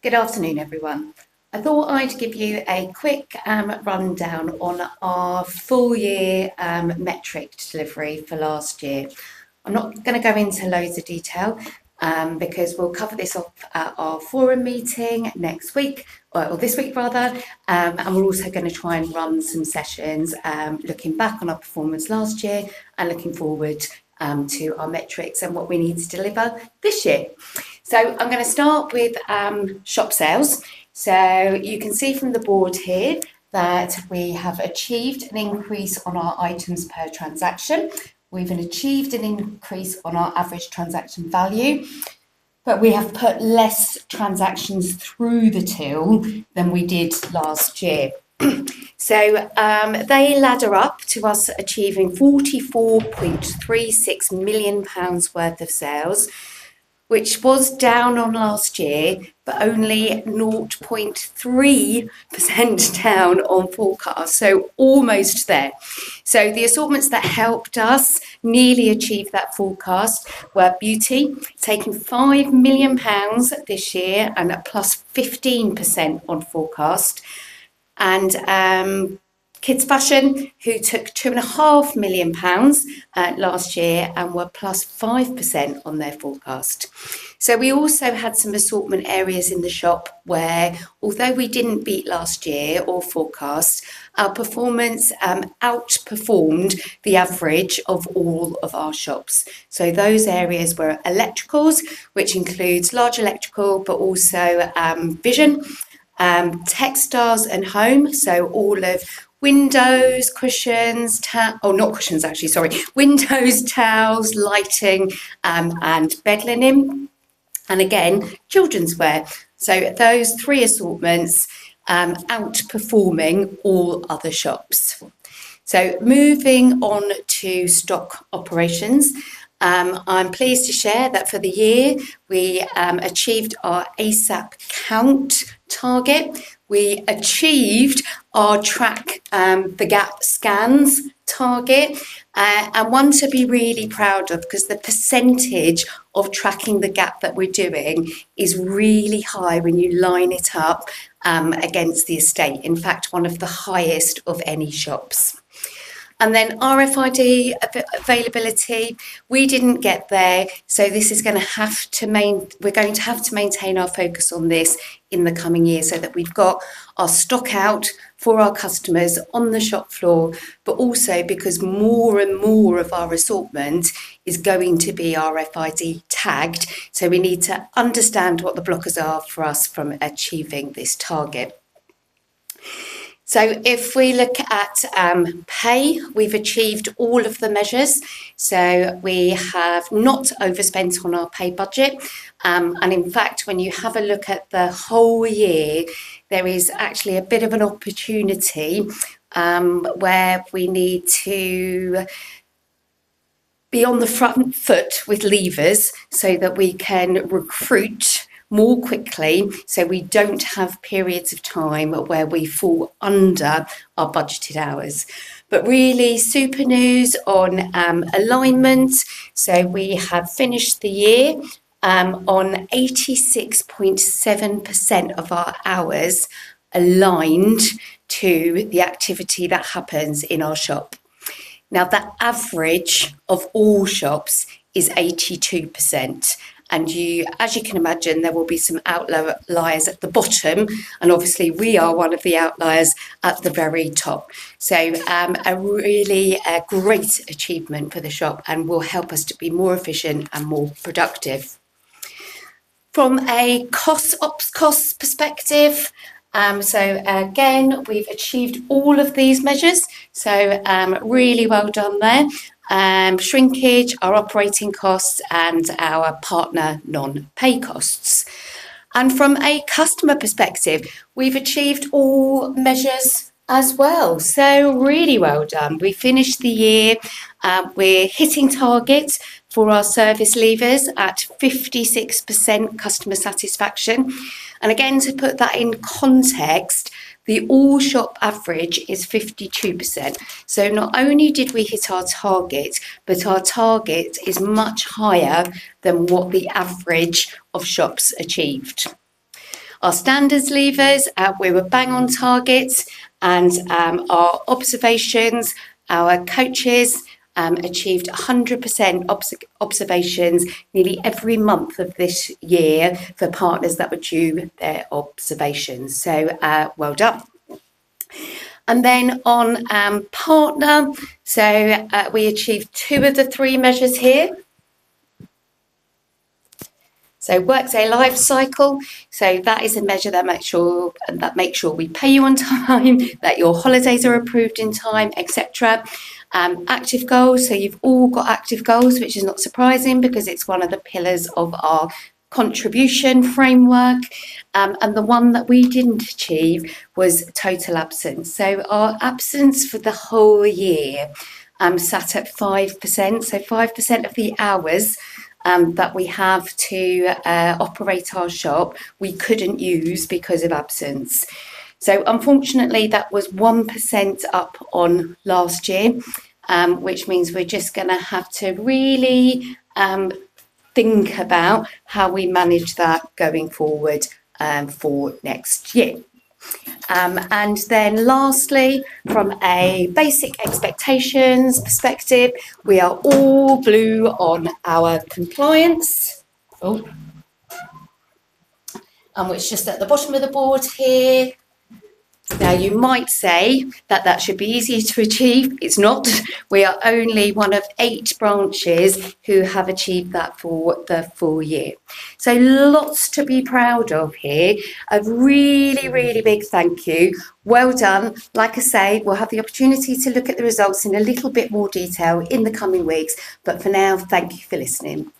Good afternoon, everyone. I thought I'd give you a quick rundown on our full year metric delivery for last year. I'm not going to go into loads of detail because we'll cover this off at our forum meeting next week, or this week rather, and we're also going to try and run some sessions looking back on our performance last year and looking forward to our metrics and what we need to deliver this year. So I'm going to start with shop sales. So you can see from the board here that we have achieved an increase on our items per transaction. We've achieved an increase on our average transaction value, but we have put less transactions through the till than we did last year. So they ladder up to us achieving £44.36 million worth of sales, which was down on last year, but only 0.3% down on forecast, so almost there. So the assortments that helped us nearly achieve that forecast were beauty, taking £5 million this year and a plus 15% on forecast, and kids fashion, who took £2.5 million last year and were plus 5% on their forecast. So we also had some assortment areas in the shop where, although we didn't beat last year or forecast, our performance outperformed the average of all of our shops. So those areas were electricals, which includes large electrical, but also vision, textiles and home, so all of windows, cushions, windows, towels, lighting, and bed linen, and again, children's wear. So those three assortments outperforming all other shops. So moving on to stock operations. I'm pleased to share that for the year, we achieved our ASAP count target. We achieved our track the gap scans target, and one to be really proud of, because the percentage of tracking the gap that we're doing is really high when you line it up against the estate. In fact, one of the highest of any shops. And then RFID availability, we didn't get there, so this is going to have to we're going to have to maintain our focus on this in the coming year, so that we've got our stock out for our customers on the shop floor, but also because more and more of our assortment is going to be RFID tagged, so we need to understand what the blockers are for us from achieving this target. So if we look at pay, we've achieved all of the measures. So we have not overspent on our pay budget. And in fact, when you have a look at the whole year, there is actually a bit of an opportunity where we need to be on the front foot with levers so that we can recruit more quickly, so we don't have periods of time where we fall under our budgeted hours. But really super news on alignment. So we have finished the year on 86.7% of our hours aligned to the activity that happens in our shop. Now, the average of all shops is 82%. And as you can imagine, there will be some outliers at the bottom, and obviously we are one of the outliers at the very top. So a really great achievement for the shop, and will help us to be more efficient and more productive. From a cost perspective, so again, we've achieved all of these measures. So really well done there. Shrinkage, our operating costs, and our partner non-pay costs. And from a customer perspective, we've achieved all measures as well. So really well done. We finished the year, we're hitting targets for our service levers at 56% customer satisfaction. And again, to put that in context, the all shop average is 52%. So not only did we hit our target, but our target is much higher than what the average of shops achieved. Our standards levers, we were bang on target, and our observations, our coaches achieved 100% observations nearly every month of this year for partners that were due their observations. So well done. And then on partner, so we achieved 2 of the 3 measures here. So workday life cycle, so that is a measure that makes sure we pay you on time, that your holidays are approved in time, etc. Active goals, so you've all got active goals, which is not surprising because it's one of the pillars of our contribution framework. And the one that we didn't achieve was total absence. So our absence for the whole year sat at 5%. So 5% of the hours that we have to operate our shop, we couldn't use because of absence. So unfortunately, that was 1% up on last year, which means we're just going to have to really think about how we manage that going forward for next year. And then lastly, from a basic expectations perspective, we are all blue on our compliance. Which just at the bottom of the board here. Now, you might say that that should be easier to achieve. It's not. We are only one of 8 branches who have achieved that for the full year. So lots to be proud of here. A really, really big thank you. Well done. Like I say, we'll have the opportunity to look at the results in a little bit more detail in the coming weeks. But for now, thank you for listening.